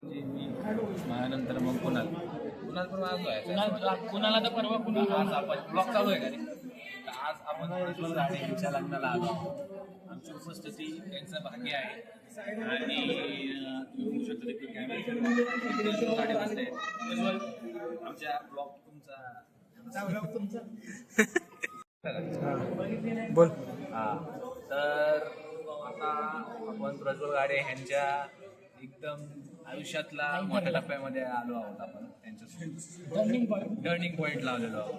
माझ्यानंतर मग कुणाल पण आज आहे कुणाला तर परवा कुणाल आज आपण ब्लॉग चालू आहे का रे. आज आपण प्रज्वल गाडे यांच्या लग्नाला आलो. आमची उपस्थिती त्यांचं भाग्य आहे आणि बघू शकतो ते कॅमेरा गाडी वाजते. प्रज्वल आमच्या ब्लॉग तुमचा बोल. हां तर आता आपण प्रज्वल गाडे यांच्या एकदम आयुष्यातला मोठ्या टप्प्यामध्ये आलो आहोत. आपण त्यांच्यासोबत टर्निंग पॉईंट लावलेलो आहोत.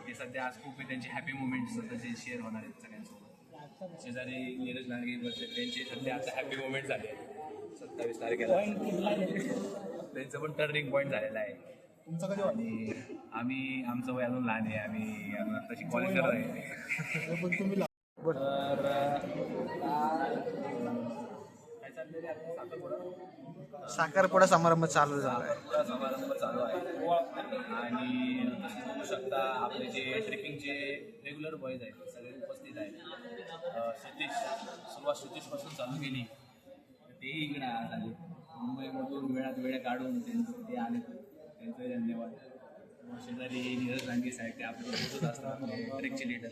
ते सध्या आज खूप त्यांचे हॅपी मुमेंट्स जे शेअर होणार आहेत सगळ्यांसोबत. शेजारी नीरज लांडगे बसले त्यांचे सध्या आता हॅपी मुमेंट झाले आहेत 27 तारखेला. त्यांचं पण टर्निंग पॉईंट झालेलं आहे. आणि आमचं वय अजून लहान आहे. आम्ही अजून आताची कॉलेज करत आहे. तर काय चाललेलं आहे साखरपुडा समारंभ चालू झाला समारंभ चालू आहे. आणि बघू शकता आपले जे ट्रेकिंगचे रेग्युलर बॉयज आहेत सगळे उपस्थित आहेत. सुरुवात सतीशपासून चालू केली तेही इकडे आज आले. मुंबईमधून वेळ काढून ते आले. त्यांचे धन्यवाद. शेजारी नीरज लांडगे साहेब ते आपल्याला बोलत असतात ट्रेकचे लीडर.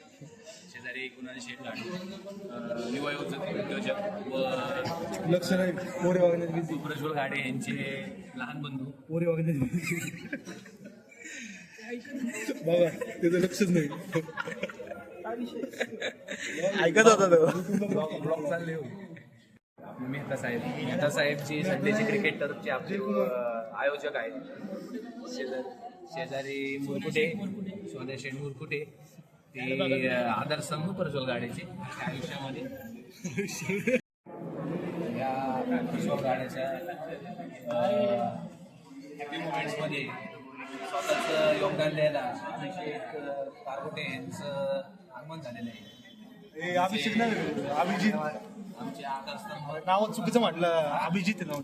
शेजारी कुणाल शेठ गाडे युवायोजक उद्योजक व लक्ष नाही मोरे वागण्यात प्रज्वल गाडे यांचे लहान बंधू मोरे वागण्यात बघा त्याचं लक्षच नाही. ऐकत होता तो ब्लॉग चालले हो. आपले मेहता साहेब जे सध्याचे क्रिकेट टर्फचे आपले आयोजक आहेत. शेजारी मुरकुटे सोन्या शेठ मुरकुटे ते आदर्श संघ प्रज्वल गाड्याचे आयुष्यामध्ये या प्रज्वल गाड्याच्या हॅपी मुमेंट्समध्ये स्वतःचं योगदान द्यायला अभिषेक कारकुटे यांचं आगमन झालेलं आहे. अभिषेक नाही अभिजित आमचे आदर्शस्तंभ नाव चुकीचं म्हटलं. अभिजित नाव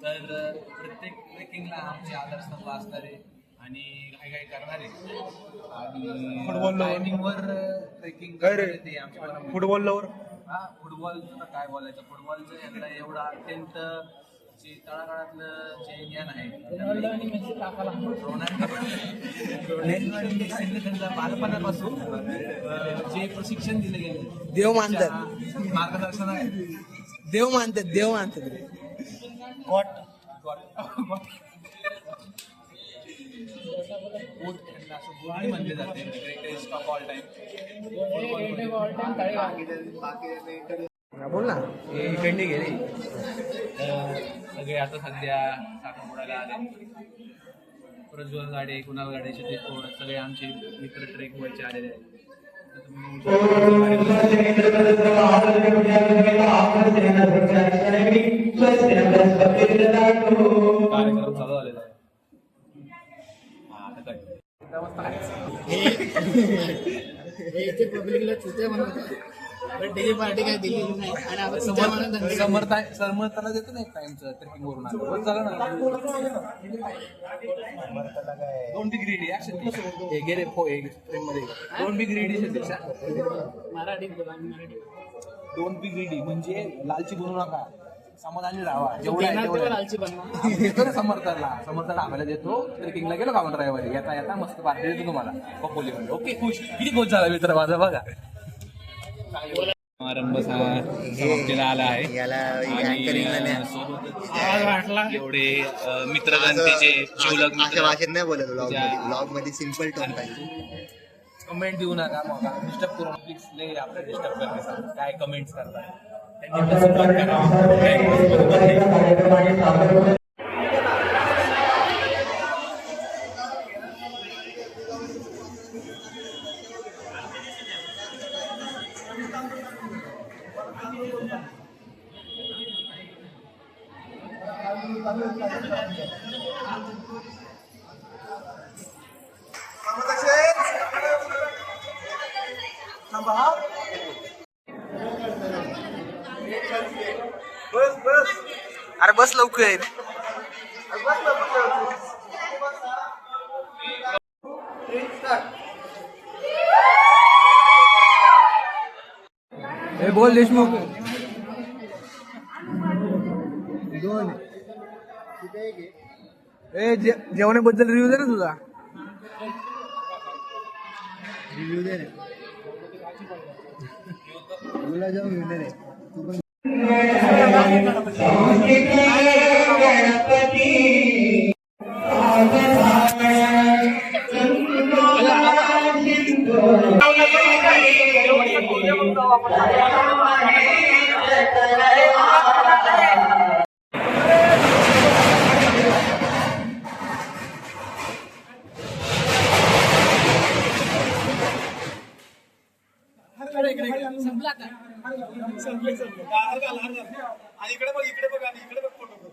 तर प्रत्येक ट्रेकिंगला आमचे आदर्शस्तंभ असणारे आणि काही करणारे आणि फुटबॉल टायमिंगवर ट्रेकिंग ते आमच्या फुटबॉलवर फुटबॉलचं काय बोलायचं. फुटबॉलचं यांना एवढं अत्यंत जे तळागाळातलं जे ज्ञान आहे त्यांच्या बालपणापासून जे प्रशिक्षण दिलं गेलं देव मानतात. मार्गदर्शन आहे. देव मानतात गॉट म्हणले जाते ग्रेटेस्ट ऑफ ऑल टाइम. बोल ना. इकडे गेले सगळे आता सध्या साखरपुड्याला आले. प्रज्वल गाडे कुणाल गाड्याचे ते सगळे आमचे मित्र ट्रेक वरचे आलेले आहेत. कार्यक्रम चालू झालेला आहे. इथे पब्लिकला चुत्या म्हणत डीजे पार्टी काय दिली नाही आणि आता समर्थाला देतो ना एक टाइमचं ट्रेकिंग वरून आलं झालं ना. 2 बी ग्रीडी हे गेले मध्ये 2 बी ग्रीडी मराठी 2 बी ग्रीडी म्हणजे लालची बनवू नका. समाधानी राहा. जेवढं लालची बनवा देतो ना समर्थाला आम्हाला देतो. ट्रेकिंगला गेलो का आपण ड्रायव्हर येता मस्त पार्टी देतो तुम्हाला कपोलीमध्ये. ओके खुश. किती खुश झाला मित्र माझा बघा. समारंभ समाप्तीला आला आहे. एवढे मित्रगणतीचे जीवलग भाषेत नाही बोलत ब्लॉग मध्ये सिंपल टोन पाहिजे. कमेंट देऊ नका. मग डिस्टर्ब करू प्लीज. लई आपल्याला डिस्टर्ब करण्याचा काय कमेंट्स करताय त्यांनी सुरुवात करा. अरे बस लवकर. बोल देशमुख. जेवणाबद्दल रिव्ह्यू दे ना तुझा. रिव्ह्यू दे रे. तुला जाऊन घेऊन दे रे. तू पण इकडे बघ आणि इकडे बघ फोटो.